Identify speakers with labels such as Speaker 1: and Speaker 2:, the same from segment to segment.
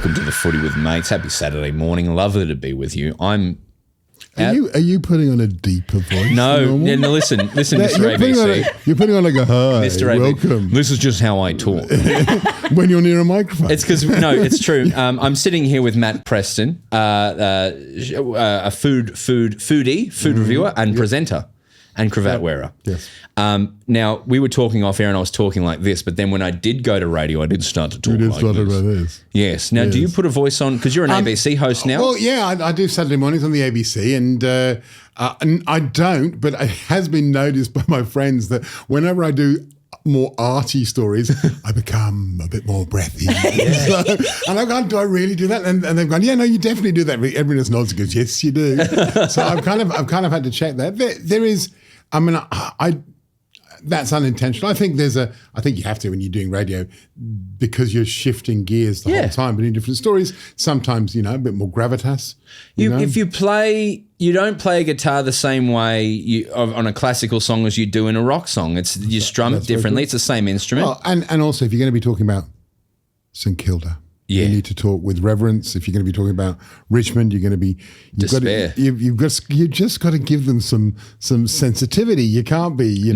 Speaker 1: Welcome to the Footy with Mates. Happy Saturday morning. Lovely to be with you. Are
Speaker 2: you putting on a deeper voice?
Speaker 1: No, listen, Mr. ABC.
Speaker 2: You're putting on like a hi.
Speaker 1: Mr. ABC.
Speaker 2: Welcome.
Speaker 1: This is just how I talk.
Speaker 2: When you're near a microphone.
Speaker 1: It's because it's true. I'm sitting here with Matt Preston, a foodie, reviewer and presenter and cravat wearer.
Speaker 2: Yes.
Speaker 1: Now, we were talking off air and I was talking like this, but then when I did go to radio, I did start to talk like this. Yes. Now, do you put a voice on? Because you're an ABC host now.
Speaker 2: Well, yeah, I do Saturday mornings on the ABC and I don't, but it has been noticed by my friends that whenever I do more arty stories, I become a bit more breathy. And I've gone, do I really do that? And they've gone, yeah, no, you definitely do that. Everyone just nods and goes, yes, you do. So I've kind of had to check that. There is, I mean, that's unintentional. I think you have to when you're doing radio because you're shifting gears the whole time, but in different stories. Sometimes, a bit more gravitas.
Speaker 1: If you play, you don't play a guitar the same way on a classical song as you do in a rock song. You strum it differently. It's the same instrument.
Speaker 2: Well, and also if you're going to be talking about St Kilda, you need to talk with reverence. If you're going to be talking about Richmond, you're going to be you just got to give them some sensitivity. You can't be you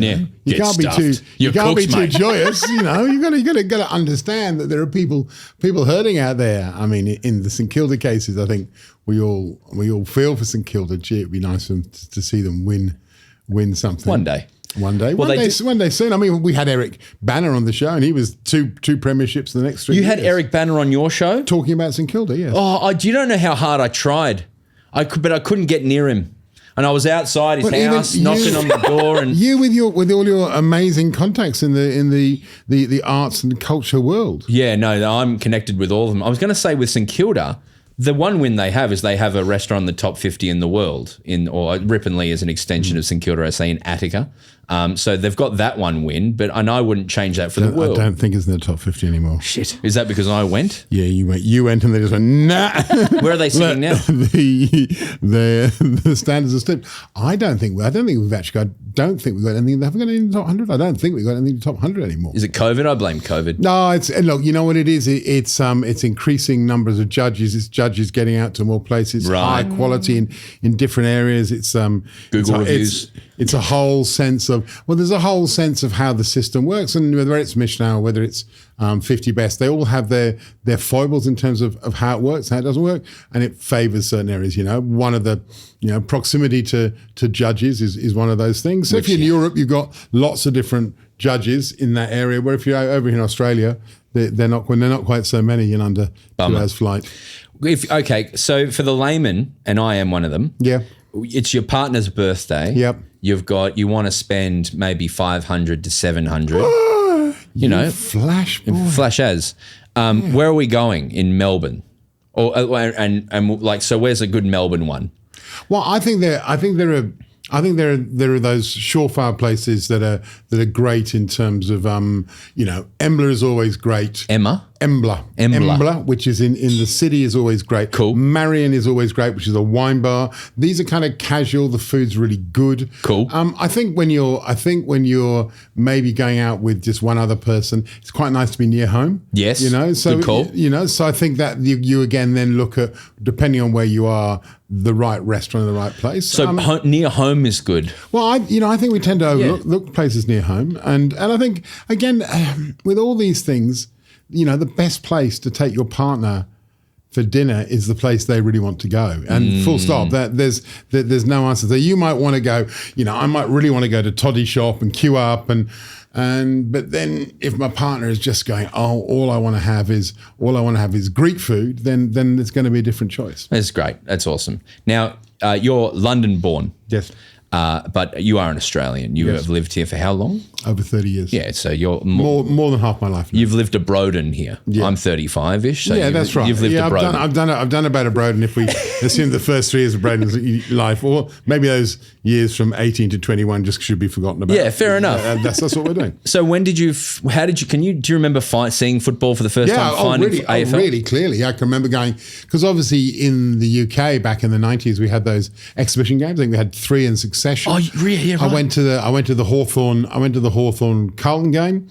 Speaker 2: can't be too joyous. You got to understand that there are people hurting out there. I mean, in the St Kilda cases, I think we all feel for St Kilda. Gee, it'd be nice to see them win something
Speaker 1: one day.
Speaker 2: One day soon. I mean, we had Eric Banner on the show, and he was two premierships in the next 3 years.
Speaker 1: You had Eric Banner on your show?
Speaker 2: Talking about St Kilda, yes.
Speaker 1: Oh, you don't know how hard I tried. But I couldn't get near him. And I was outside his house, knocking on the door. And
Speaker 2: you with all your amazing contacts in the arts and culture world.
Speaker 1: Yeah, no, I'm connected with all of them. I was going to say with St Kilda, the one win they have is they have a restaurant in the top 50 in the world, or Ripponlea is an extension of St Kilda, I say, in Attica. So they've got that one win, but I wouldn't change that for the world.
Speaker 2: I don't think it's in the top 50 anymore.
Speaker 1: Shit. Is that because I went?
Speaker 2: Yeah, you went. You went and they just went, nah.
Speaker 1: Where are they sitting now?
Speaker 2: The standards are slipped. I don't think we've actually got, anything. Have we got anything in the top 100? I don't think we've got anything in the top 100 anymore.
Speaker 1: Is it COVID? I blame COVID.
Speaker 2: No, look, you know what it is? It's increasing numbers of judges. It's judges getting out to more places, high quality in different areas. It's
Speaker 1: Google reviews.
Speaker 2: It's a whole sense of, there's a whole sense of how the system works, and whether it's Michelin or whether it's 50 Best, they all have their foibles in terms of how it works, how it doesn't work, and it favours certain areas. One of the, proximity to judges is one of those things. So if you're in Europe, you've got lots of different judges in that area, where if you're over in Australia, they're not quite so many in under 2 hours flight.
Speaker 1: So for the layman, and I am one of them.
Speaker 2: Yeah.
Speaker 1: It's your partner's birthday.
Speaker 2: Yep.
Speaker 1: You want to spend maybe 500 to 700.
Speaker 2: Flash boy.
Speaker 1: Flash as. Where are we going in Melbourne? So where's a good Melbourne one?
Speaker 2: Well, I think there are those surefire places that are great in terms of Embla is always great. Embla, which is in the city, is always great.
Speaker 1: Cool.
Speaker 2: Marion is always great, which is a wine bar. These are kind of casual. The food's really good.
Speaker 1: Cool.
Speaker 2: I think when you're maybe going out with just one other person, it's quite nice to be near home.
Speaker 1: Yes.
Speaker 2: So
Speaker 1: good call.
Speaker 2: So I think that you again then look at, depending on where you are, the right restaurant in the right place.
Speaker 1: So near home is good.
Speaker 2: Well, I think we tend to overlook places near home, and I think again with all these things, the best place to take your partner for dinner is the place they really want to go, and full stop. That there's no answer. So you might want to go. I might really want to go to Toddy Shop and queue up but then if my partner is just going, all I want to have is Greek food, then it's going to be a different choice.
Speaker 1: That's great. That's awesome. Now you're London born.
Speaker 2: Yes.
Speaker 1: But you are an Australian. You have lived here for how long?
Speaker 2: Over 30 years.
Speaker 1: Yeah, so you're
Speaker 2: more than half my life now.
Speaker 1: You've lived a Broden here. Yeah. I'm 35-ish. So
Speaker 2: that's right.
Speaker 1: You've lived a Broden.
Speaker 2: I've done about a Broden if we assume the first 3 years of Broden's life, or maybe those years from 18 to 21 just should be forgotten about.
Speaker 1: Yeah, fair enough.
Speaker 2: That's what we're doing.
Speaker 1: So do you remember seeing football for the first time? AFL?
Speaker 2: Really clearly. I can remember going, because obviously in the UK back in the 90s we had those exhibition games. I think we had 3 and 6 succession.
Speaker 1: Oh, yeah, right.
Speaker 2: I went to the Hawthorn Carlton game,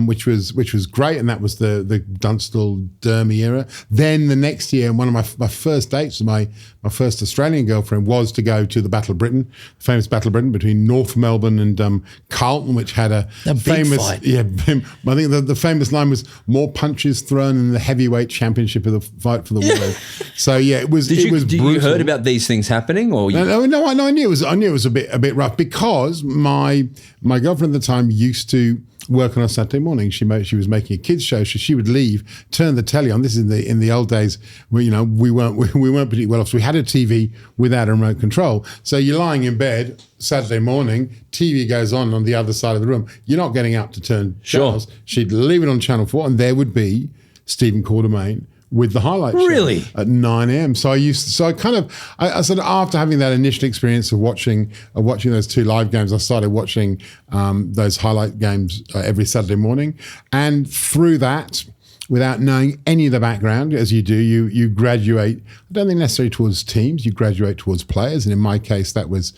Speaker 2: which was great, and that was the Dunstall Dermy era. Then the next year, one of my first dates with my first Australian girlfriend was to go to the Battle of Britain, the famous Battle of Britain between North Melbourne and Carlton, which had a famous
Speaker 1: fight.
Speaker 2: Yeah, I think the famous line was more punches thrown in the heavyweight championship of the fight for the world. So yeah, it was.
Speaker 1: Did
Speaker 2: brutal.
Speaker 1: you heard about these things happening, or
Speaker 2: No, I knew it was a bit rough because my girlfriend at the time used to work on a Saturday morning. She was making a kids show, so she would leave, turn the telly on. This is in the old days where we weren't particularly well off. So we had a TV without a remote control. So you're lying in bed Saturday morning, TV goes on the other side of the room. You're not getting up to turn channels. She'd leave it on Channel 4, and there would be Stephen Quartermain with the highlights
Speaker 1: really
Speaker 2: at 9 a.m. So I sort of after having that initial experience of watching those two live games, I started watching those highlight games every Saturday morning, and through that, without knowing any of the background, as you do, you graduate. I don't think necessarily towards teams. You graduate towards players, and in my case, that was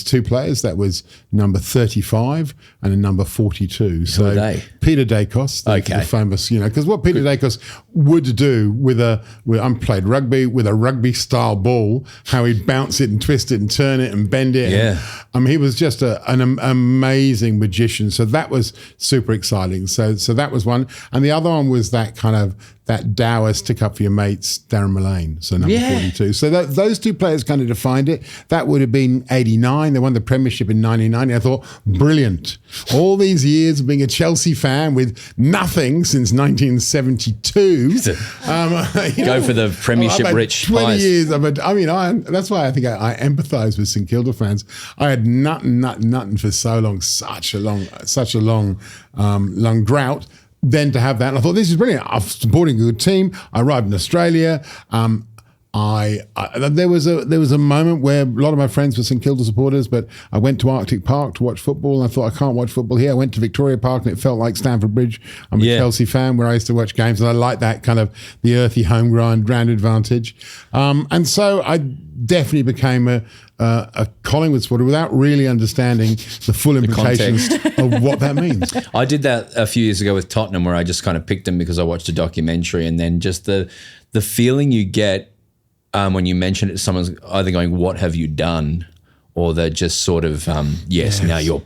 Speaker 2: two players. That was number 35 and a number 42.
Speaker 1: Who are they?
Speaker 2: Peter Dacos, the famous, because what Peter Dacos would do I played rugby with a rugby style ball, how he'd bounce it and twist it and turn it and bend it.
Speaker 1: Yeah.
Speaker 2: He was just an amazing magician. So that was super exciting. So that was one, and the other one was that kind of that dour stick up for your mates, Darren Mullane, so number 42. So those two players kind of defined it. That would have been 89. They won the Premiership in 1990. I thought, brilliant. All these years of being a Chelsea fan with nothing since 1972.
Speaker 1: Go for the Premiership-rich
Speaker 2: 20
Speaker 1: pies.
Speaker 2: years. That's why I think I empathise with St Kilda fans. I had nothing for so long, such a long drought. Then to have that, and I thought, this is brilliant. I'm supporting a good team. I arrived in Australia. There was a moment where a lot of my friends were St Kilda supporters, but I went to Arctic Park to watch football, and I thought, I can't watch football here. I went to Victoria Park, and it felt like Stamford Bridge. I'm a Chelsea fan, where I used to watch games, and I like that kind of the earthy home ground advantage. And so I definitely became a Collingwood supporter without really understanding the full implications of what that means.
Speaker 1: I did that a few years ago with Tottenham, where I just kind of picked them because I watched a documentary, and then just the feeling you get when you mention it to someone's either going, "What have you done?" or they're just sort of, yes. Now you're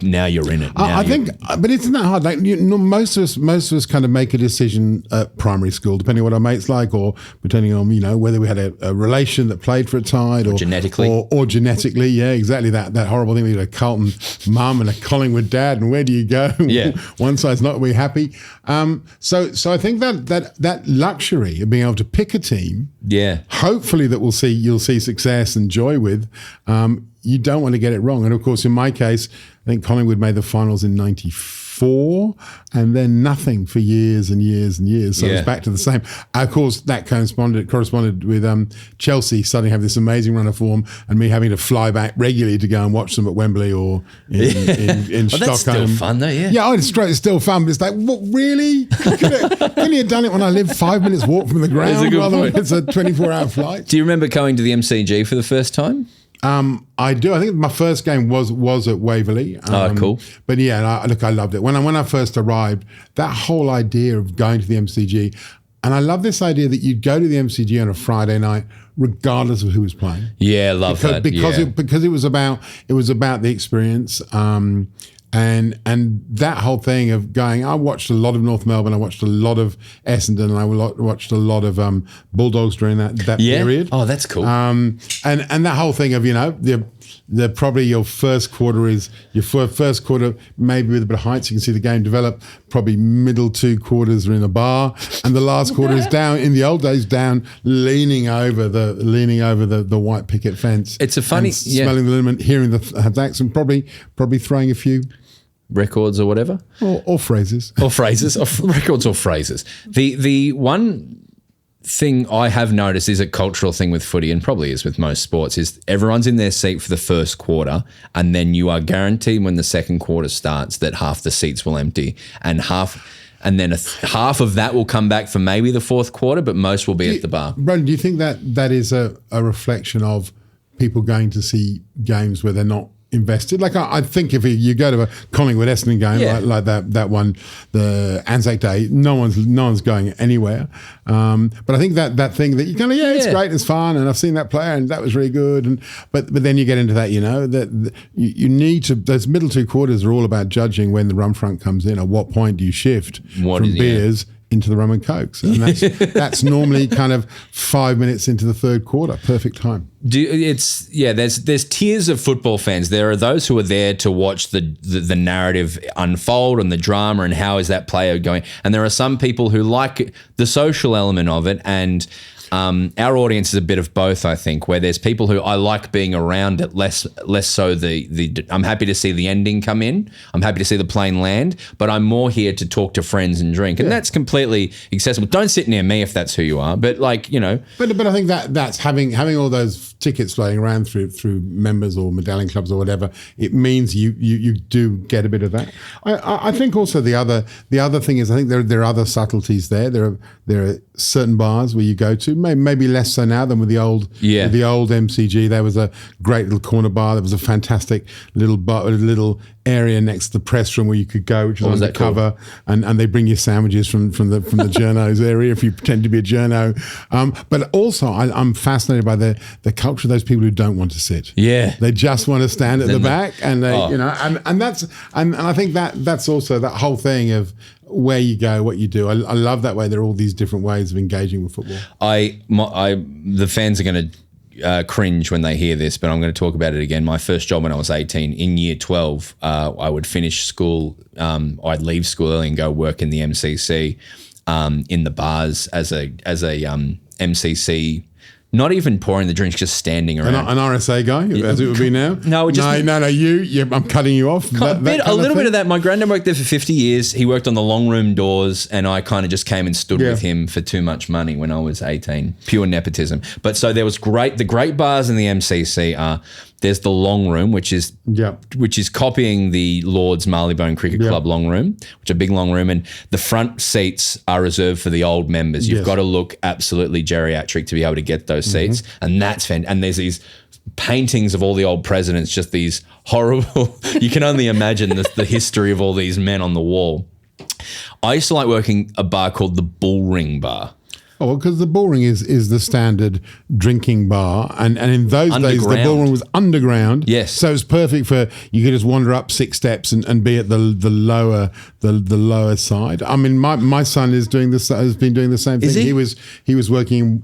Speaker 1: in it.
Speaker 2: I think, but it's not hard. Like most of us kind of make a decision at primary school, depending on what our mates like, or depending on whether we had a relation that played for a tide, or
Speaker 1: genetically,
Speaker 2: or genetically. Yeah, exactly. That horrible thing. We had a Carlton mum and a Collingwood dad, and where do you go?
Speaker 1: Yeah,
Speaker 2: one side's not really happy. So I think that luxury of being able to pick a team, hopefully that you'll see success and joy with. You don't want to get it wrong. And of course, in my case, I think Collingwood made the finals in 94 and then nothing for years and years and years. So it was back to the same. Of course, that corresponded with Chelsea suddenly have this amazing run of form, and me having to fly back regularly to go and watch them at Wembley or in Stockholm.
Speaker 1: That's still fun though, yeah.
Speaker 2: Yeah, it's still fun, but it's like, what, really? Couldn't you have done it when I lived 5 minutes walk from the ground rather than it's a 24-hour flight?
Speaker 1: Do you remember going to the MCG for the first time?
Speaker 2: I do. I think my first game was at Waverley.
Speaker 1: Cool.
Speaker 2: But yeah, I loved it. When I first arrived, that whole idea of going to the MCG, and I love this idea that you'd go to the MCG on a Friday night, regardless of who was playing.
Speaker 1: Yeah, that.
Speaker 2: Because it was about the experience. And that whole thing of going, I watched a lot of North Melbourne, I watched a lot of Essendon, and I watched a lot of Bulldogs during that period.
Speaker 1: Oh, that's cool.
Speaker 2: And that whole thing of, the probably your first quarter maybe with a bit of height, so you can see the game develop. Probably middle 2 quarters are in a bar, and the last quarter is down. In the old days, down, leaning over the white picket fence.
Speaker 1: It's a funny
Speaker 2: smelling the liniment, hearing the accent, probably throwing a few
Speaker 1: records or whatever,
Speaker 2: or phrases,
Speaker 1: records or phrases. The one thing I have noticed is a cultural thing with footy, and probably is with most sports, is everyone's in their seat for the first quarter, and then you are guaranteed when the second quarter starts that half the seats will empty, and half of that will come back for maybe the fourth quarter, but most will be at the bar.
Speaker 2: Broden, do you think that is a reflection of people going to see games where they're not invested. Like I think if you go to a Collingwood Essendon game like that one, the Anzac Day, no one's going anywhere. But I think that thing that you kind of it's great, it's fun, and I've seen that player and that was really good. And but then you get into that, that you need to. Those middle two quarters are all about judging when the rum front comes in. At what point do you shift from beers into the rum and cokes? And that's normally kind of 5 minutes into the third quarter. Perfect time.
Speaker 1: There's tiers of football fans. There are those who are there to watch the narrative unfold and the drama and how is that player going. And there are some people who like the social element of it, and our audience is a bit of both, I think, where there's people who I like being around it, less so the I'm happy to see the ending come in. I'm happy to see the plane land, but I'm more here to talk to friends and drink. And that's completely accessible. Don't sit near me if that's who you are, but But
Speaker 2: I think that's having all those tickets floating around through members or medallion clubs or whatever, it means you do get a bit of that. I think also the other thing is I think there are other subtleties there. There are certain bars where you go to, maybe less so now than with the old MCG. There was a great little corner bar. There was a fantastic little area next to the press room where you could go, which was undercover, and they bring you sandwiches from the journos area if you pretend to be a journo. But also I'm fascinated by the culture of those people who don't want to sit. Yeah, they just want to stand at the back, and they and that's and I think that's also that whole thing of where you go, what you do. I love that way. There are all these different ways of engaging with football.
Speaker 1: The fans are going to cringe when they hear this, but I'm going to talk about it again. My first job when I was 18, in year 12, I would finish school. I'd leave school early and go work in the MCC, in the bars as a MCC. Not even pouring the drinks, just standing around.
Speaker 2: An RSA guy, as it would be now?
Speaker 1: No,
Speaker 2: I'm cutting you off.
Speaker 1: A little bit of that. My granddad worked there for 50 years. He worked on the long room doors, and I kind of just came and stood with him for too much money when I was 18. Pure nepotism. But so there was the great bars in the MCC are, there's the long room, which is copying the Lord's Marylebone Cricket Club long room, which is a big long room, and the front seats are reserved for the old members. You've got to look absolutely geriatric to be able to get those seats, and that's fantastic. And there's these paintings of all the old presidents, just these horrible. You can only imagine the history of all these men on the wall. I used to like working a bar called the Bullring Bar.
Speaker 2: Oh, because the Bullring is the standard drinking bar, and in those days the Bullring was underground.
Speaker 1: Yes,
Speaker 2: so it's perfect for you could just wander up 6 steps and be at the lower side. I mean, my son has been doing the same thing.
Speaker 1: Is he?
Speaker 2: He was working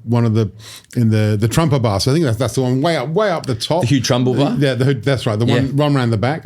Speaker 2: in the Trumper bar. So I think that's the one way up the top.
Speaker 1: The Hugh Trumbull bar.
Speaker 2: Yeah, that's right. The one around the back.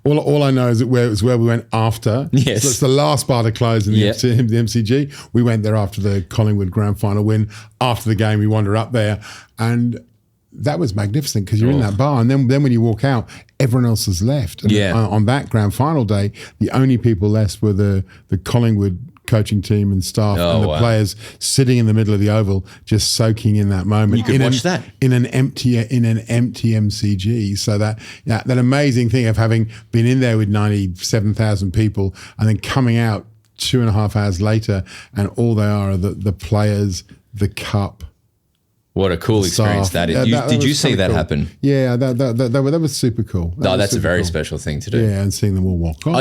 Speaker 2: All I know is it was where we went after.
Speaker 1: Yes,
Speaker 2: so it's the last bar to close in the MCG. We went there after the Collingwood grand final win. After the game, we wander up there, and that was magnificent because you're in that bar, and then when you walk out, everyone else has left. And on that grand final day, the only people left were the Collingwood coaching team and staff and the players sitting in the middle of the oval, just soaking in that moment.
Speaker 1: You could watch that
Speaker 2: in an empty MCG. So that amazing thing of having been in there with 97,000 people and then coming out 2.5 hours later, and all they are the players, the cup.
Speaker 1: What a cool experience that is. Did you see that happen?
Speaker 2: Yeah, that was super cool.
Speaker 1: That's a very special thing to do.
Speaker 2: Yeah, and seeing them all walk off.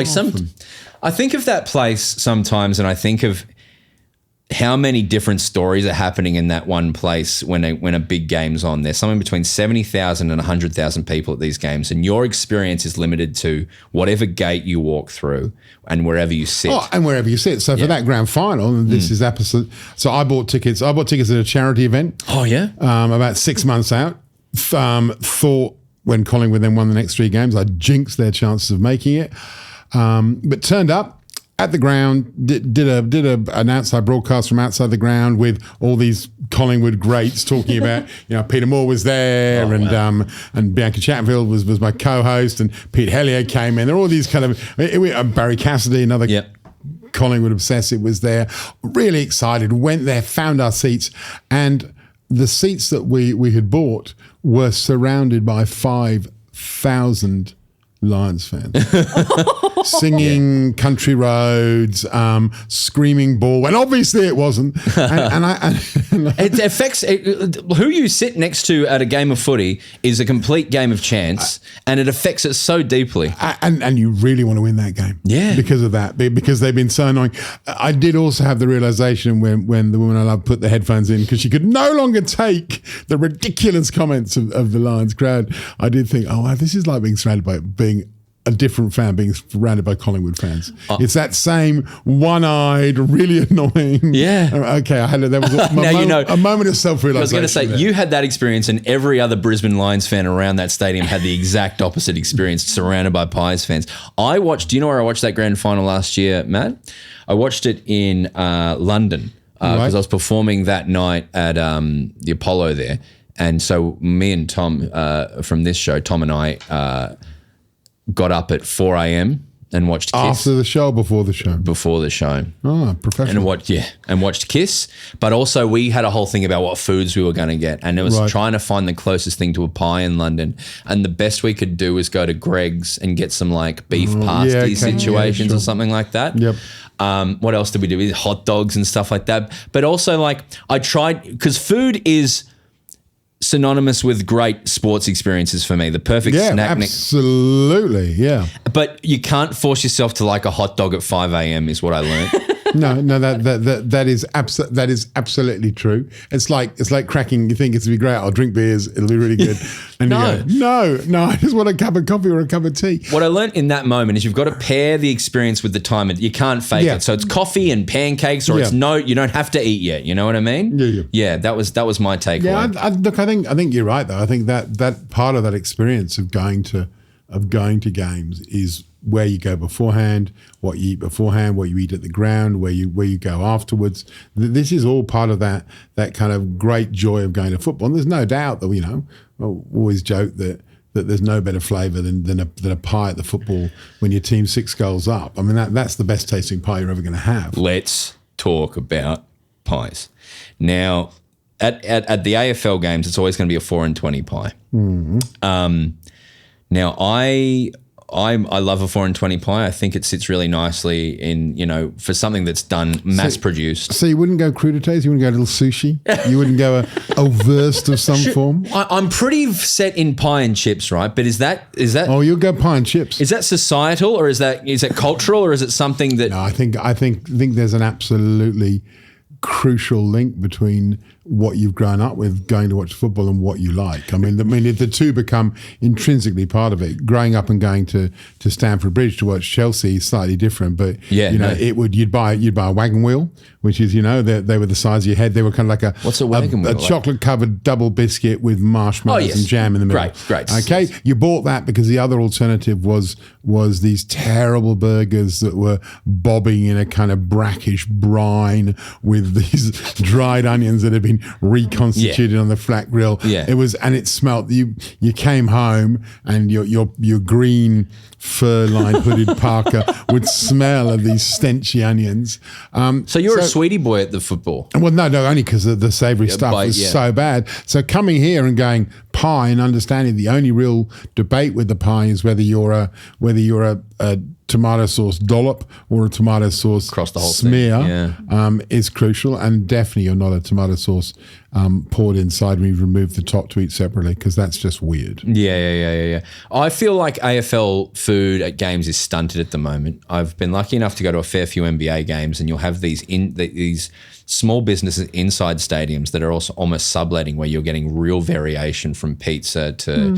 Speaker 1: I think of that place sometimes, and I think of how many different stories are happening in that one place when a big game's on. There's somewhere between 70,000 and 100,000 people at these games, and your experience is limited to whatever gate you walk through and wherever you sit.
Speaker 2: Oh, and wherever you sit. So for that grand final, and this is episode. So I bought tickets at a charity event.
Speaker 1: Oh yeah,
Speaker 2: about 6 months out. Thought when Collingwood then won the next 3 games, I jinxed their chances of making it, but turned up at the ground, did an outside broadcast from outside the ground with all these Collingwood greats talking about, Peter Moore was there, and Bianca Chatfield was my co-host, and Pete Hellier came in. There were all these kind of Barry Cassidy, another Collingwood obsessive, was there. Really excited. Went there, found our seats, and the seats that we had bought were surrounded by 5,000 Lions fans singing Country Roads, screaming ball, and obviously it wasn't. And
Speaker 1: It affects who you sit next to at a game of footy is a complete game of chance, and it affects it so deeply.
Speaker 2: And you really want to win that game.
Speaker 1: Yeah.
Speaker 2: Because of that. Because they've been so annoying. I did also have the realization when the woman I love put the headphones in because she could no longer take the ridiculous comments of the Lions crowd. I did think, oh, wow, this is like being surrounded by being a different fan being surrounded by Collingwood fans. It's that same one-eyed, really annoying.
Speaker 1: Yeah.
Speaker 2: Okay, I had there was a moment of self-realization.
Speaker 1: I was going to say, you had that experience, and every other Brisbane Lions fan around that stadium had the exact opposite experience, surrounded by Pies fans. I watched. Do you know where I watched that grand final last year, Matt? I watched it in London because I was performing that night at the Apollo there, and so me and Tom from this show, Tom and I. Got up at 4 a.m. and watched Kiss.
Speaker 2: After the show, before the show?
Speaker 1: Before the show.
Speaker 2: Oh, professional.
Speaker 1: And watched Kiss. But also we had a whole thing about what foods we were going to get. And it was trying to find the closest thing to a pie in London. And the best we could do was go to Greg's and get some like beef pasty situations or something like that.
Speaker 2: Yep.
Speaker 1: What else did we do? Hot dogs and stuff like that. But also like I tried, because food is synonymous with great sports experiences for me. The perfect snack.
Speaker 2: Absolutely, yeah.
Speaker 1: But you can't force yourself to like a hot dog at 5 a.m. is what I learned.
Speaker 2: No, that is absolutely true. It's like cracking. You think it's gonna be great. I'll drink beers. It'll be really good. And you go, no. I just want a cup of coffee or a cup of tea.
Speaker 1: What I learned in that moment is you've got to pair the experience with the time. You can't fake it. So it's coffee and pancakes, or it's you don't have to eat yet. You know what I mean? Yeah. That was my takeaway.
Speaker 2: Yeah, look, I think you're right though. I think that part of that experience of going to games is where you go beforehand, what you eat beforehand, what you eat at the ground, where you go afterwards. This is all part of that kind of great joy of going to football. And there's no doubt that, I always joke that there's no better flavour than a pie at the football when your team's 6 goals up. I mean, that's the best tasting pie you're ever going to have.
Speaker 1: Let's talk about pies. Now, at the AFL games, it's always going to be a 4 and 20 pie.
Speaker 2: Mm-hmm.
Speaker 1: Now, I love a 4 and 20 pie. I think it sits really nicely in, for something that's done mass produced.
Speaker 2: So you wouldn't go crudités? You wouldn't go a little sushi? You wouldn't go a wurst of some form?
Speaker 1: I'm pretty set in pie and chips, right? But is that?
Speaker 2: Oh, you'll go pie and chips.
Speaker 1: Is that societal, or is it cultural, or is it something that?
Speaker 2: No, I think there's an absolutely crucial link between what you've grown up with, going to watch football, and what you like. I mean, the two become intrinsically part of it. Growing up and going to Stamford Bridge to watch Chelsea is slightly different, but you'd buy a wagon wheel, which is they were the size of your head. They were kind of like
Speaker 1: what's a wagon wheel?
Speaker 2: A chocolate covered double biscuit with marshmallows and jam in the middle.
Speaker 1: Great.
Speaker 2: Okay, you bought that because the other alternative was these terrible burgers that were bobbing in a kind of brackish brine with these dried onions that had been reconstituted on the flat grill. It smelled. You came home and your green fur-lined hooded parka would smell of these stenchy onions.
Speaker 1: So you're a sweetie boy at the football?
Speaker 2: Well, no, only because the savoury stuff was so bad. So coming here and going pie and understanding the only real debate with the pie is whether you're a tomato sauce dollop or a tomato sauce
Speaker 1: across the whole
Speaker 2: smear is crucial, and definitely you're not a tomato sauce poured inside when you remove the top to eat separately, because that's just weird.
Speaker 1: Yeah. I feel like AFL food at games is stunted at the moment. I've been lucky enough to go to a fair few NBA games, and you'll have these small businesses inside stadiums that are also almost subletting, where you're getting real variation from pizza to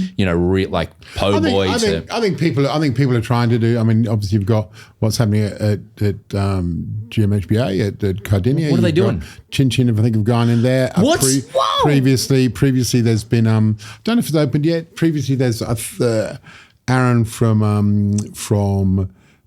Speaker 1: like po' boy. I
Speaker 2: think people are trying to do. I mean, obviously you've got what's happening at GMHBA at Cardinia.
Speaker 1: What are they doing?
Speaker 2: Chin Chin, I think, have gone in there.
Speaker 1: What?
Speaker 2: Previously, there's been I don't know if it's opened yet. Previously, there's Aaron from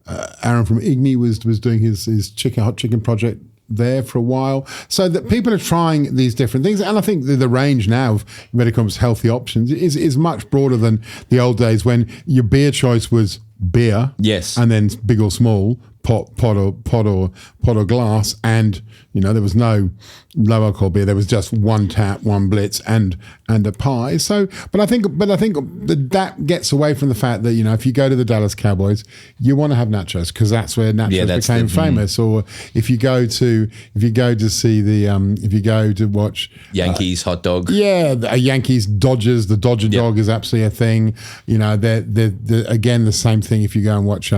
Speaker 2: Igni was doing his hot chicken project there for a while, so that people are trying these different things, and I think the range now of when it comes to healthy options is much broader than the old days when your beer choice was beer,
Speaker 1: yes,
Speaker 2: and then big or small, pot or glass, and there was no low alcohol beer. There was just one tap, one blitz, and a pie. So, but I think that gets away from the fact that if you go to the Dallas Cowboys, you want to have nachos because that's where nachos became famous. Or if you go to see if you go to watch
Speaker 1: Yankees hot dog,
Speaker 2: Yankees Dodgers, the Dodger dog is absolutely a thing. They're again the same thing. If you go and watch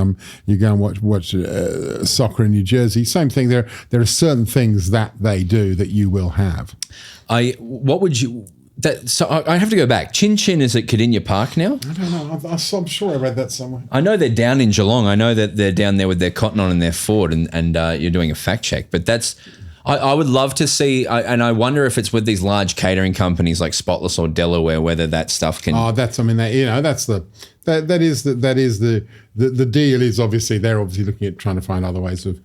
Speaker 2: soccer in New Jersey, same thing. There are certain things that they do that you will have.
Speaker 1: So I have to go back. Chin Chin is at Cardinia Park now?
Speaker 2: I don't know. I'm sure I read that somewhere.
Speaker 1: I know they're down in Geelong. I know that they're down there with their cotton on and their Ford, and you're doing a fact check. But that's I would love to see, and I wonder if it's with these large catering companies like Spotless or Delaware, whether that stuff can.
Speaker 2: Oh, that's the deal is obviously they're looking at trying to find other ways of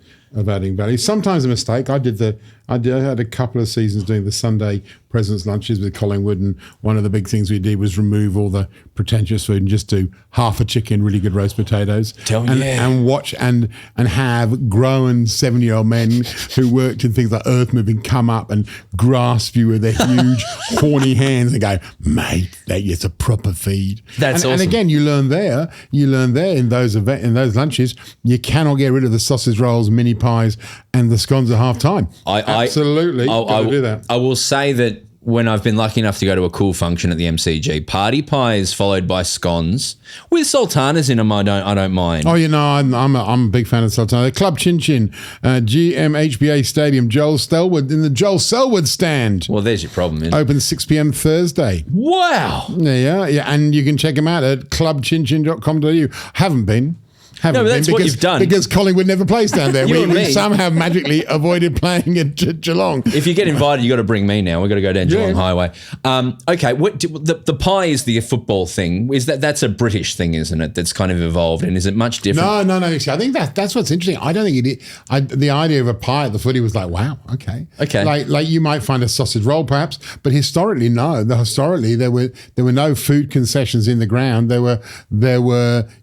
Speaker 2: adding value. Sometimes a mistake. I had a couple of seasons doing the Sunday President's Lunches with Collingwood, and one of the big things we did was remove all the pretentious food and just do half a chicken, really good roast potatoes, and watch and have grown 70-year-old men who worked in things like earth moving come up and grasp you with their huge horny hands and go, mate, that is a proper feed.
Speaker 1: That's awesome.
Speaker 2: And again, you learn there in those lunches, you cannot get rid of the sausage rolls, mini pies, and the scones at half time. Absolutely, do that.
Speaker 1: I will say that when I've been lucky enough to go to a cool function at the MCG, party pies followed by scones with sultanas in them. I don't mind.
Speaker 2: Oh, I'm a big fan of sultana. Club Chin Chin, GMHBA Stadium, Joel Selwood in the Joel Selwood stand.
Speaker 1: Well, there's your problem.
Speaker 2: Open 6 p.m. Thursday.
Speaker 1: Wow.
Speaker 2: Yeah, and you can check them out at clubchinchin.com.au. Haven't been.
Speaker 1: No, but that's what you've done.
Speaker 2: Because Collingwood never plays down there. we somehow magically avoided playing at Geelong.
Speaker 1: If you get invited, you got to bring me now. We've got to go down Geelong Highway. Okay, the pie is the football thing. That's a British thing, isn't it? That's kind of evolved. And is it much different?
Speaker 2: No. I think that's what's interesting. I don't think it is. The idea of a pie at the footy was like, wow, okay. Like you might find a sausage roll perhaps, but historically, no. Historically, there were no food concessions in the ground. There were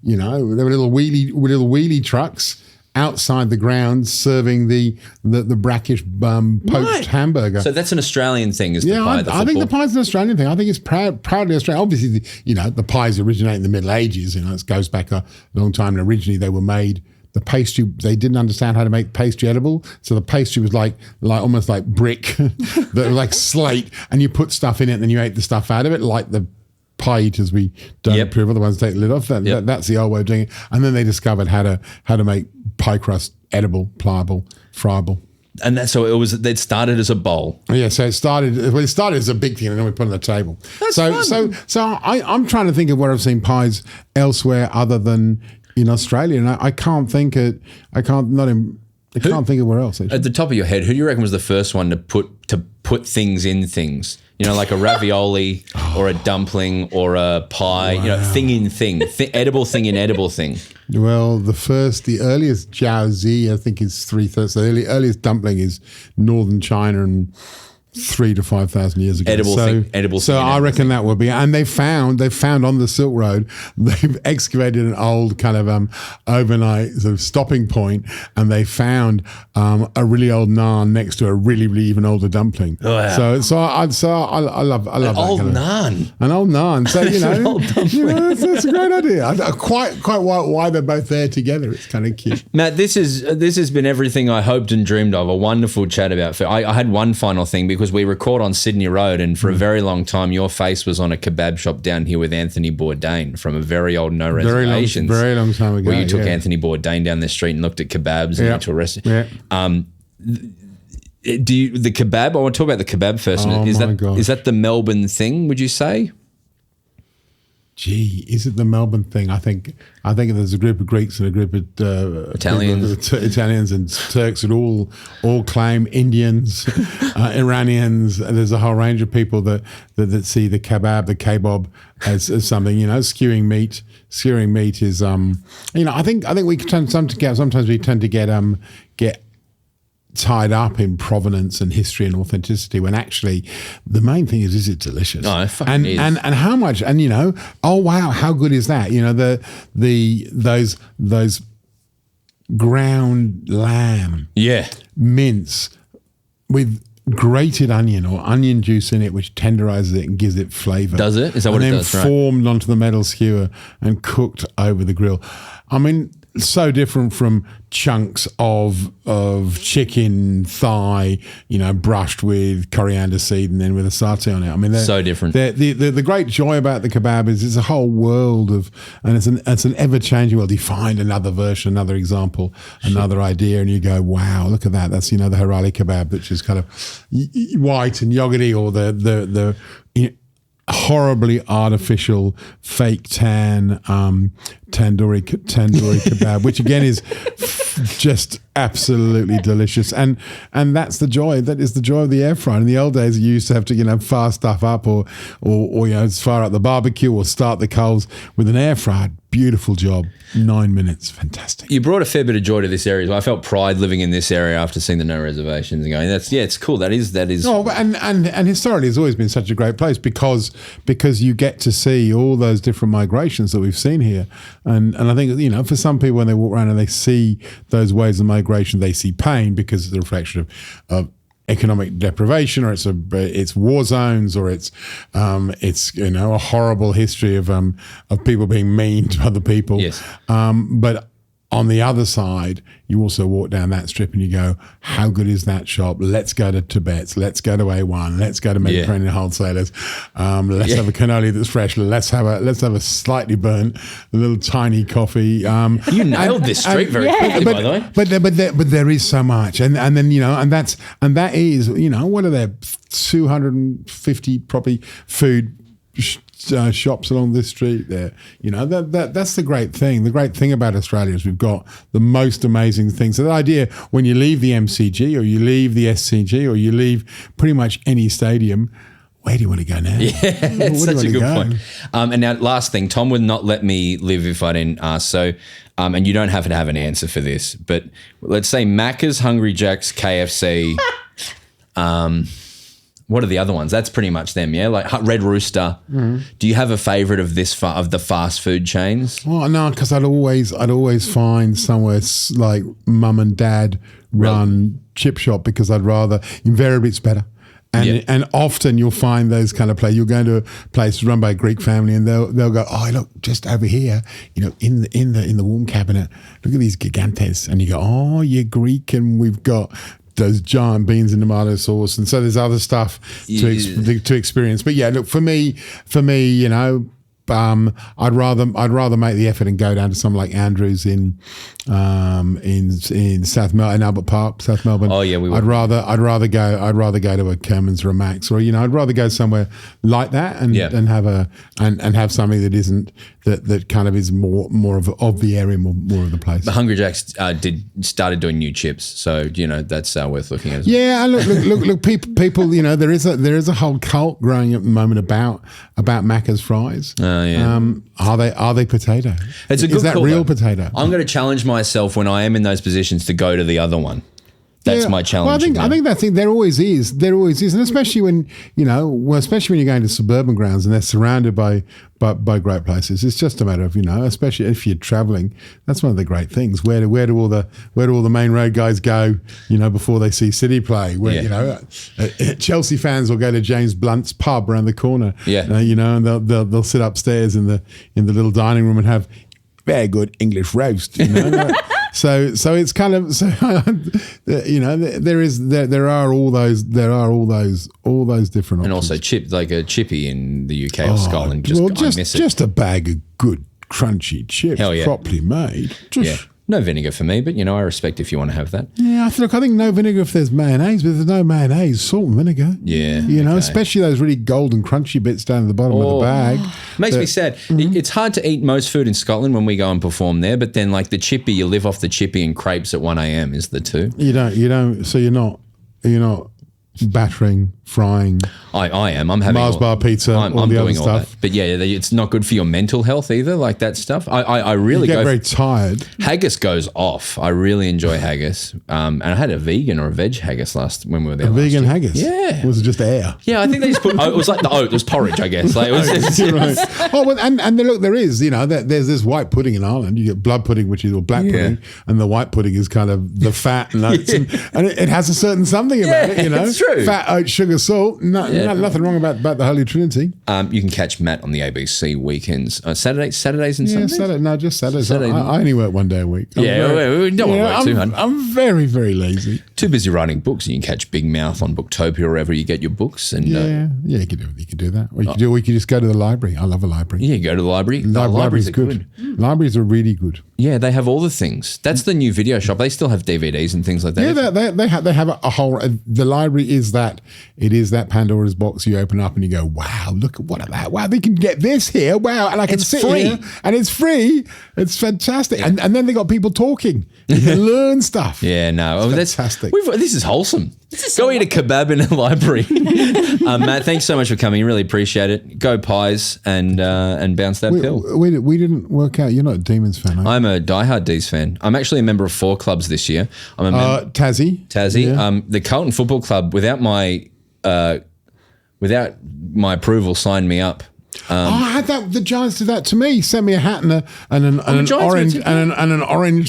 Speaker 2: little wheelie trucks outside the ground serving the brackish poached hamburger.
Speaker 1: So that's an Australian thing, is the pie?
Speaker 2: I think the pie's an Australian thing. I think it's proudly Australian. Obviously, the pies originate in the Middle Ages. It goes back a long time. And originally, they were made. The pastry, they didn't understand how to make pastry edible, so the pastry was like almost like brick, like slate, and you put stuff in it, and then you ate the stuff out of it, like the pie eaters we don't approve. Otherwise, take the lid off. That's the old way of doing it. And then they discovered how to make pie crust edible, pliable, friable.
Speaker 1: And it started as a bowl.
Speaker 2: Yeah, so it started as a big thing, and then we put it on the table. So I'm trying to think of where I've seen pies elsewhere other than in Australia, and I can't think of where else. Actually.
Speaker 1: At the top of your head, who do you reckon was the first one to put things in things? Like a ravioli or a dumpling or a pie, thing in thing, edible thing in edible thing.
Speaker 3: Well, the earliest jiaozi, I think, is 3,000. So the earliest dumpling is northern China and 3,000 to 5,000 years ago.
Speaker 1: Edible.
Speaker 3: So I reckon that would be. And they found on the Silk Road, they've excavated an old kind of overnight sort of stopping point, and they found a really old naan next to a really, really even older dumpling.
Speaker 1: Oh, yeah.
Speaker 3: So I love
Speaker 1: an
Speaker 3: that
Speaker 1: old
Speaker 3: kind of,
Speaker 1: naan.
Speaker 3: An old naan. So
Speaker 2: that's a great idea. Quite why they're both there together. It's kind of cute.
Speaker 1: Matt, this has been everything I hoped and dreamed of. A wonderful chat about food. I had one final thing, because we record on Sydney Road, and for a very long time your face was on a kebab shop down here with Anthony Bourdain from a very old No Reservations.
Speaker 3: Very long time ago.
Speaker 1: Where you took Anthony Bourdain down the street and looked at kebabs and went to a restaurant.
Speaker 3: Yeah.
Speaker 1: The kebab, I want to talk about the kebab first.
Speaker 3: Oh,
Speaker 1: is
Speaker 3: my gosh.
Speaker 1: Is that the Melbourne thing, would you say?
Speaker 3: Gee, is it the Melbourne thing? I think there's a group of Greeks and a group of Italians and Turks that all claim, Indians, Iranians. There's a whole range of people that see the kebab as something. Skewing meat. Skewing meat is I think we sometimes we tend to get tied up in provenance and history and authenticity, when actually the main thing is it delicious?
Speaker 1: Oh, it fucking is.
Speaker 3: And how much? And oh wow, how good is that? Those ground lamb.
Speaker 1: Yeah.
Speaker 3: Mince with grated onion or onion juice in it, which tenderizes it and gives it flavor.
Speaker 1: Does it? Is that what it does?
Speaker 3: And then formed onto the metal skewer and cooked over the grill. I mean, so different from chunks of chicken thigh, brushed with coriander seed and then with a satay on it. I mean,
Speaker 1: so different.
Speaker 3: The great joy about the kebab is it's a whole world of, and it's an ever changing world. You find another version, another example, another idea, and you go, wow, look at that. That's the harali kebab, which is kind of white and yogurty, or the horribly artificial fake tan tandoori kebab, which again is just absolutely delicious, and that's the joy. That is the joy of the air fryer. In the old days, you used to have to fire stuff up or fire up the barbecue or start the coals with an air fryer. Beautiful job. 9 minutes, fantastic.
Speaker 1: You brought a fair bit of joy to this area. I felt pride living in this area after seeing the no reservations and going, it's cool. That is.
Speaker 3: Oh, and historically, it's always been such a great place because you get to see all those different migrations that we've seen here, and I think for some people when they walk around and they see those waves of migration, they see pain because it's a reflection of economic deprivation, or it's war zones, or it's a horrible history of people being mean to other people.
Speaker 1: Yes.
Speaker 3: But on the other side, you also walk down that strip and you go, how good is that shop? Let's go to Tibet's. Let's go to A1. Let's go to Mediterranean Wholesalers. Let's have a cannoli that's fresh. Let's have a slightly burnt, little tiny coffee.
Speaker 1: You nailed this street very quickly, by the way.
Speaker 3: But there is so much, and then that is what are there 250 probably food shops along this street there. That's the great thing. The great thing about Australia is we've got the most amazing things. So the idea when you leave the MCG or you leave the SCG or you leave pretty much any stadium, where do you want to go now?
Speaker 1: Yeah, it's such a good point. And now last thing, Tom would not let me live if I didn't ask. So, and you don't have to have an answer for this, but let's say Macca's, Hungry Jack's, KFC, what are the other ones? That's pretty much them, yeah? Like Red Rooster. Mm-hmm. Do you have a favourite of of the fast food chains?
Speaker 3: Well, no, because I'd always find somewhere like mum and dad run chip shop, because invariably it's better. And often you'll find those kind of places. You'll go into a place run by a Greek family, and they'll go, oh look, just over here, in the warm cabinet, look at these gigantes, and you go, oh, you're Greek, and we've got those giant beans and tomato sauce, and so there's other stuff to experience. But yeah, look, for me, I'd rather make the effort and go down to something like Andrews in South Melbourne, in Albert Park, South Melbourne.
Speaker 1: Oh yeah, we would.
Speaker 3: I'd rather go to a Kerman's or a Max, or I'd rather go somewhere like that and have something that isn't that kind of is more of the area, more of the place.
Speaker 1: The Hungry Jacks started doing new chips, so that's worth looking at.
Speaker 3: Yeah, look, people, there is a whole cult growing at the moment about Macca's fries. Are they potato?
Speaker 1: It's a good
Speaker 3: Is that
Speaker 1: call,
Speaker 3: real
Speaker 1: though.
Speaker 3: potato?
Speaker 1: I'm going to challenge myself when I am in those positions to go to the other one. That's my challenge.
Speaker 3: Well, I think that's it. There always is, and especially when especially when you're going to suburban grounds and they're surrounded by great places. It's just a matter of especially if you're travelling. That's one of the great things. Where do all the main road guys go? Before they see City play. Where Chelsea fans will go to James Blunt's pub around the corner.
Speaker 1: Yeah,
Speaker 3: and they'll sit upstairs in the little dining room and have very good English roast. So it's kind of there are all those different options.
Speaker 1: And also like a chippy in the UK or Scotland. I miss it.
Speaker 3: Just a bag of good crunchy chips, properly made.
Speaker 1: No vinegar for me, but I respect if you want to have that.
Speaker 3: Yeah, I think no vinegar if there's mayonnaise, but if there's no mayonnaise, salt and vinegar.
Speaker 1: Yeah,
Speaker 3: especially those really golden crunchy bits down at the bottom of the bag.
Speaker 1: Makes me sad. Mm-hmm. It's hard to eat most food in Scotland when we go and perform there, but then like the chippy, you live off the chippy and crepes at 1 a.m. is the two.
Speaker 3: You don't. So you're not battering, frying.
Speaker 1: I am. I'm having
Speaker 3: Mars bar pizza,
Speaker 1: I'm
Speaker 3: all the
Speaker 1: doing
Speaker 3: other
Speaker 1: all
Speaker 3: stuff.
Speaker 1: that. But yeah, it's not good for your mental health either. Like that stuff. I really
Speaker 3: You get
Speaker 1: go.
Speaker 3: very tired.
Speaker 1: Haggis goes off. I really enjoy haggis. And I had a vegan or a veg haggis when we were there.
Speaker 3: Vegan
Speaker 1: year.
Speaker 3: haggis.
Speaker 1: Yeah.
Speaker 3: Was it just air?
Speaker 1: Yeah, I think they just put. It was like the oat. It was porridge, I guess. Like it was.
Speaker 3: Right. Oh, well, and look, there is, there's this white pudding in Ireland. You get blood pudding, which is or black pudding, and the white pudding is kind of the fat and oats, and it has a certain something about it.
Speaker 1: It's true.
Speaker 3: Fat, oat, sugar, salt. Nothing wrong about the Holy Trinity.
Speaker 1: You can catch Matt on the ABC weekends, Saturdays and Sundays.
Speaker 3: Just Saturdays.
Speaker 1: Saturday.
Speaker 3: I only work one day a week.
Speaker 1: We don't want to work too hard.
Speaker 3: I'm very, very lazy.
Speaker 1: Too busy writing books, and you can catch Big Mouth on Booktopia or wherever you get your books. And
Speaker 3: you could do that. Or you could just go to the library. I love a library.
Speaker 1: Yeah, go to the library.
Speaker 3: Libraries are good. Libraries are really good.
Speaker 1: Yeah, they have all the things. That's the new video shop. They still have DVDs and things like that.
Speaker 3: Yeah, they have a whole. The library is that. It is that Pandora's box you open up and you go, wow, look at what of that. Wow, they can get this here. Wow, and I can sit
Speaker 1: free.
Speaker 3: here and it's free. It's fantastic. And then they got people talking. You can learn stuff.
Speaker 1: Yeah, no,
Speaker 3: It's fantastic.
Speaker 1: This is wholesome. Go eat a kebab in a library. Matt, thanks so much for coming. Really appreciate it. Go Pies and bounce that pill.
Speaker 3: We didn't work out. You're not a Demons fan, are you?
Speaker 1: I'm a diehard D's fan. I'm actually a member of 4 clubs this year. I'm a member
Speaker 3: Tassie.
Speaker 1: Yeah. The Carlton Football Club, without my approval, signed me up.
Speaker 3: I had that. The Giants did that to me. Sent me a hat and an orange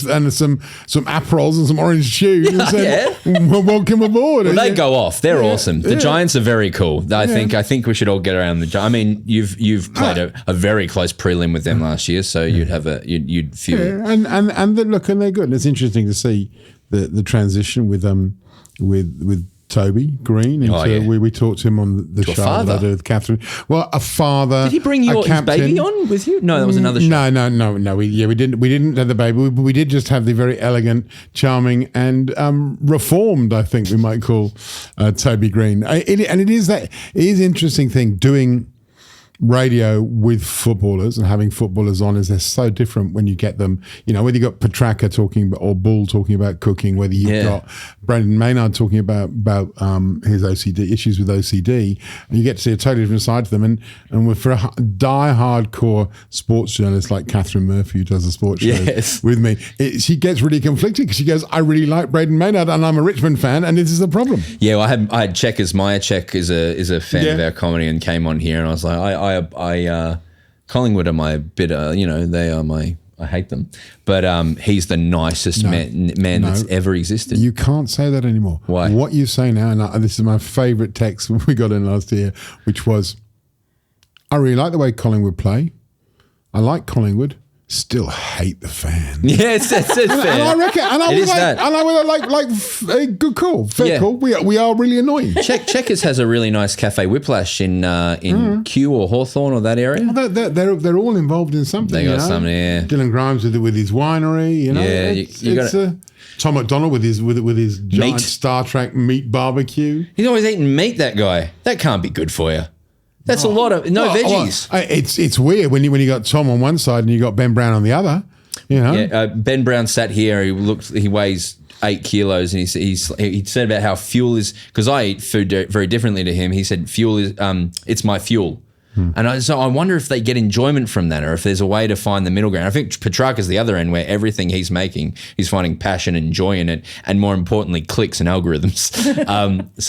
Speaker 3: and some Aperols and some orange shoes. And said, welcome aboard.
Speaker 1: Well, they go off. They're awesome. The Giants are very cool. I think we should all get around the Giants. I mean, you've played a very close prelim with them last year, so you'd feel.
Speaker 3: Yeah, and they're good. And it's interesting to see the transition with Toby Green into we talked to him on the show that I did with Catherine. Well, a father.
Speaker 1: Did he bring his baby on with you? No, that was another show.
Speaker 3: No. We didn't have the baby. We did just have the very elegant, charming, and reformed, I think we might call Toby Green. It is interesting thing doing radio with footballers and having footballers on is they're so different when you get them, whether you got Petrarca talking or Bull talking about cooking, whether you've got Brendan Maynard talking about his OCD issues with OCD, and you get to see a totally different side to them. And for a die-hardcore sports journalist like Catherine Murphy, who does the sports show with me, she gets really conflicted because she goes, I really like Brendan Maynard and I'm a Richmond fan and this is the problem.
Speaker 1: Yeah, well, I had Checkers. Maya Check is a fan of our comedy and came on here, and I was like, Collingwood are my bitter, they are I hate them. But he's the nicest man that's ever existed.
Speaker 3: You can't say that anymore.
Speaker 1: Why?
Speaker 3: What you say now, and this is my favourite text we got in last year, which was, I really like the way Collingwood play. I like Collingwood. Still hate the fans.
Speaker 1: Yeah, it's fair.
Speaker 3: And I reckon, and I was like, good call, fair call. We are really annoying.
Speaker 1: Checkers has a really nice Cafe Whiplash in Kew or Hawthorn or that area.
Speaker 3: Well, they're all involved in something.
Speaker 1: They got something, yeah.
Speaker 3: Dylan Grimes with his winery,
Speaker 1: Yeah,
Speaker 3: Tom McDonald with his giant Star Trek meat barbecue.
Speaker 1: He's always eating meat. That guy. That can't be good for you. That's a lot of veggies.
Speaker 3: It's weird when you got Tom on one side and you got Ben Brown on the other.
Speaker 1: Yeah, Ben Brown sat here. He weighs 8 kilos, and he said about how fuel is, because I eat food very differently to him. He said fuel is it's my fuel. And so I wonder if they get enjoyment from that, or if there's a way to find the middle ground. I think Petrarca's the other end, where everything he's making, he's finding passion and joy in it, and more importantly, clicks and algorithms.
Speaker 3: It's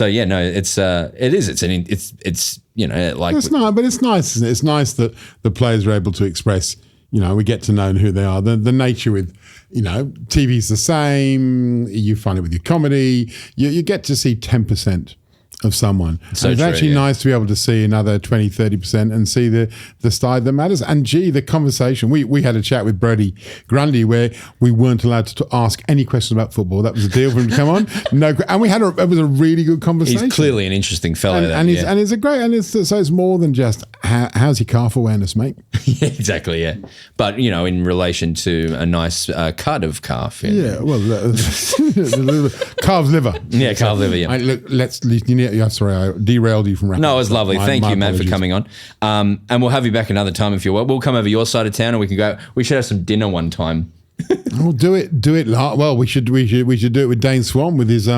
Speaker 3: nice, but it's nice. Isn't it? It's nice that the players are able to express. We get to know who they are. The nature with, TV's the same. You find it with your comedy. You get to see 10%. Of someone. So it's actually nice to be able to see another 20, 30% and see the side that matters. And the conversation, we had a chat with Brody Grundy where we weren't allowed to ask any questions about football. That was a deal for him to come on. No, and it was a really good conversation.
Speaker 1: He's clearly an interesting fellow.
Speaker 3: So it's more than just how's your calf awareness, mate?
Speaker 1: Yeah, exactly. Yeah, but in relation to a nice cut of calf.
Speaker 3: Yeah, well, calf's liver.
Speaker 1: Yeah, calf liver. Yeah.
Speaker 3: Sorry, I derailed you from.
Speaker 1: No, it was lovely. Thank you, Matt, for coming on. And we'll have you back another time if you want. We'll come over your side of town, and we can go. We should have some dinner one time.
Speaker 3: We'll do it. Well, we should do it with Dane Swan with his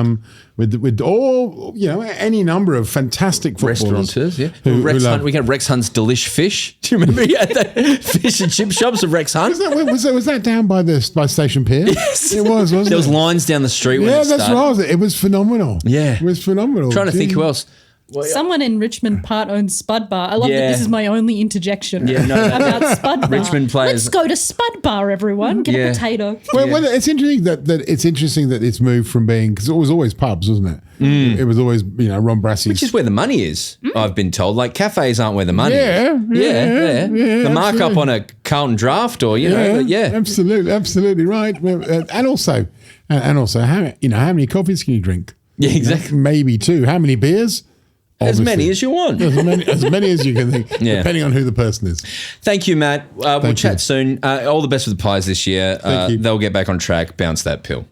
Speaker 3: with all any number of fantastic footballers.
Speaker 1: Restaurateurs, yeah. We got Rex Hunt's Delish Fish. Do you remember he had the fish and chip shops of Rex Hunt?
Speaker 3: Was that down by Station Pier?
Speaker 1: Yes,
Speaker 3: it was. Wasn't
Speaker 1: there was lines down the street. When it
Speaker 3: that's right. It was phenomenal.
Speaker 1: Yeah,
Speaker 3: it was phenomenal.
Speaker 1: Trying to think who else.
Speaker 4: Well, someone in Richmond part owns Spud Bar. I love that this is my only interjection about Spud Bar.
Speaker 1: Richmond players.
Speaker 4: Let's go to Spud Bar, everyone. Get a potato.
Speaker 3: Well, it's interesting that it's moved from being, because it was always pubs, wasn't it? It was always Ron Brassey's.
Speaker 1: Which is where the money is, I've been told. Like cafes aren't where the money is. Yeah. The markup on a Carlton draft or,
Speaker 3: Absolutely right. And also, how many coffees can you drink?
Speaker 1: Yeah, exactly.
Speaker 3: Maybe 2. How many beers?
Speaker 1: Obviously. As many as you want.
Speaker 3: As many as you can think, depending on who the person is.
Speaker 1: Thank you, Matt. We'll chat soon. All the best with the Pies this year. They'll get back on track. Bounce that pill.